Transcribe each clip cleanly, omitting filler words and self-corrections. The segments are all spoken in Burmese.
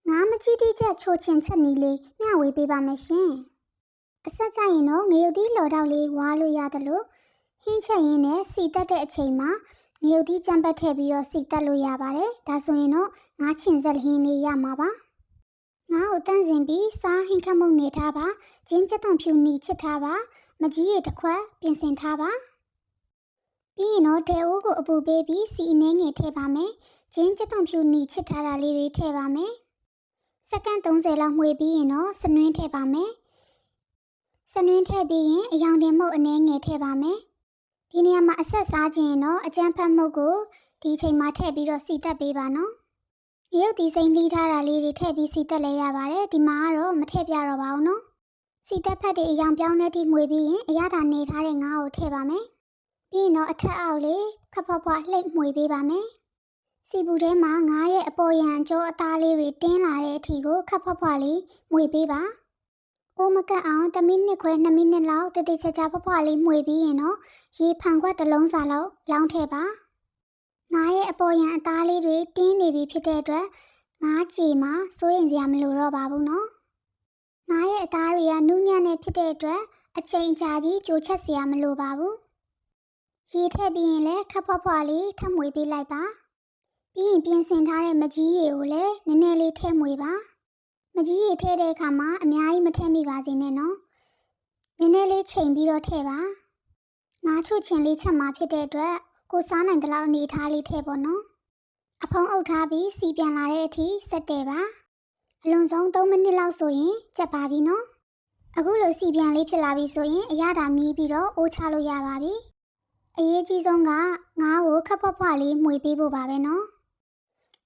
ငါမကြည့်သေးချက်ချိုချင်ချက်နီးလေးမျှဝေပေးပါမယ်ရှင်အဆက်ကြရင်တော့ငရုတ်သီးလော်တောက်လေးဝါလို့ရတယ်လို့ဟင်းချက်ရင်းနဲ့စီတက်တဲ့အချိန်မှာငရုတ်သီးကြမ်းပတ်ထည့်ပြီးတော့စီတက်လို့ရပါတယ်ဒါဆိုရင်တော့ငါချင်ဆက်ဟင်းလေးရမှာပါငါ့ကိုတန့်စင်ပြီးစားဟင်းခတ်မုတ်နေထားပါဂျင်းချက်သွန်ဖြူနီချစ်ထားပါမကြီးရတစ်ခွက်ပြင်ဆင်ထားပါပြီးရင်တော့တဲအိုးကိုအပူပေးပြီးစီအနှဲငယ်ထည့်ပါမယ်ဂျင်းချက်သွန်ဖြူနီချစ်ထားတာလေးတွေထည့်ပါမယ်စက္ကန့်30လောက်မှွေပြီးရင်တော့စနွင်းထည့်ပါမယ်စနွင်းထည့်ပြီးရင်အယောင်တင်မုတ်အနှဲငယ်ထည့်ပါမယ်ဒီနေရာမှာအဆက်စားခြင်းတော့အကျန်းဖတ်မုတ်ကိုဒီချိန်မှာထည့်ပြီးတော့စီတက်ပေးပါနော်ရုပ်ဒီစိမ့်လှီးထားတာလေးတွေထည့်ပြီးစီတက်လဲရပါတယ်ဒီမှာကတော့မထည့်ပြတော့ပါဘူးနော်စီတက်ဖတ်တွေအယောင်ပြောင်းတဲ့ထိမှွေပြီးရင်အရသာနေထားတဲ့ငါးကိုထည့်ပါမယ်ပြီးရင်တော့အထက်အောက်လေးခပ်ဖွားဖွားလှိမ့်မှွေပေးပါမယ်စီပူထဲမှာငါးရဲ့အပေါ်ရန်အကျော်အသားလေးတွေတင်းလာတဲ့အထိကိုခပ်ဖွားဖွားလေးမှွေပေးပါအိုးမကတ်အောင်1မိနစ်ခွဲ2မိနစ်လောက်တည်တည်ချာချာဖွားဖွားလေးမှွေပြီးရင်တော့ရေဖန်ခွက်တစ်လုံးစာလောက်လောင်းထည့်ပါငါးရဲ့အပေါ်ရန်အသားလေးတွေတင်းနေပြီဖြစ်တဲ့အတွက်ငါးကြေမှာစိုးရင်စရာမလိုတော့ပါဘူးနော်ငါးရဲ့အသားတွေကနူးညံ့နေဖြစ်တဲ့အတွက်အချိန်ကြာကြီးကြိုချက်စရာမလိုပါဘူးရေထည့်ပြီးရင်လည်းခပ်ဖွားဖွားလေးထပ်မှွေပေးလိုက်ပါပြီးရင်ပြင်ဆင်ထားတဲ့မကြီးရည်ကိုလည်းနည်းနည်းလေးထည့်မှွေပါမကြီးရည်ထည့်တဲ့အခါမှာအများကြီးမထည့်မိပါစေနဲ့နော်နည်းနည်းလေးချိန်ပြီးတော့ထည့်ပါငါးချိုချင်လေးချက်မှာဖြစ်တဲ့အတွက်ကိုစားနိုင်တဲ့လောက်အနေထားလေးထည့်ပေါ့နော်အဖုံးအုပ်ထားပြီးစီပြန်လာတဲ့အထိဆက်တယ်ပါအလွန်ဆုံး3မိနစ်လောက်ဆိုရင်ကျက်ပါပြီနော်အခုလိုစီပြန်လေးဖြစ်လာပြီဆိုရင်အရသာမီးပြီးတော့အိုးချလို့ရပါပြီအရေးကြီးဆုံးကငါးကိုခပ်ဖွားဖွားလေးမှွေပေးဖို့ပါပဲနော်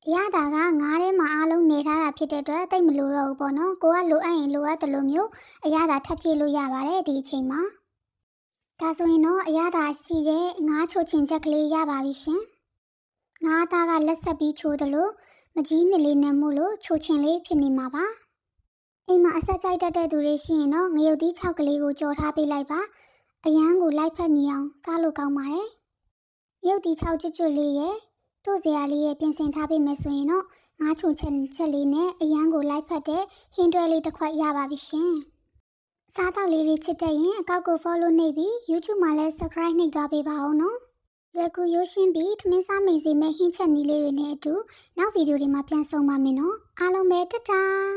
အရသာကငါးထဲမှာအားလုံးနေထားတာဖြစ်တဲ့အတွက်တိတ်မလိုတော့ဘူးပေါ့နော်ကိုကလိုအပ်ရင်လိုအပ်တယ်လို့မျိုးအရသာထပ်ဖြည့်လို့ရပါတယ်ဒီအချိန်မှာဒါဆိုရင်တော့အရသာရှိတဲ့ငါးချိုချင်ချက်ကလေးရပါပြီရှင်ငါးသားကလက်ဆက်ပြီးချိုးတယ်လို့မကြီးနှစ်လေးနဲ့မို့လို့ချိုချင်လေးဖြစ်နေမှာပါအိမ်မှာအဆက်ကြိုက်တတ်တဲ့သူတွေရှိရင်တော့ငရုတ်သီး6ကလေးကိုကြော်ထားပေးလိုက်ပါအရန်ကိုလိုက်ဖက်ညီအောင်စားလို့ကောင်းပါတယ်ရုပ်သီး6ကျွတ်ကျွတ်လေးရဲ့တို့စရာလေးရဲ့ပြင်ဆင်ထားပေးမယ်ဆိုရင်တော့ငါးချိုချက်လေးနဲ့အရန်ကိုလိုက်ဖက်တဲ့ဟင်းတွဲလေးတစ်ခွက်ရပါပြီရှင်စားတော့လေးတွေချစ်တဲ့ရင်အကောက်ကို follow နှိပ်ပြီး YouTube မှာလည်း subscribe နှိပ်သွားပေးပါအောင်နော်လွယ်ကူရိုးရှင်းပြီးထမင်းစားမိန်စီမဲ့ဟင်းချက်နီးလေးတွေနဲ့အတူနောက်ဗီဒီယိုတွေမှာပြန်ဆုံပါမယ်နော်အားလုံးပဲတတား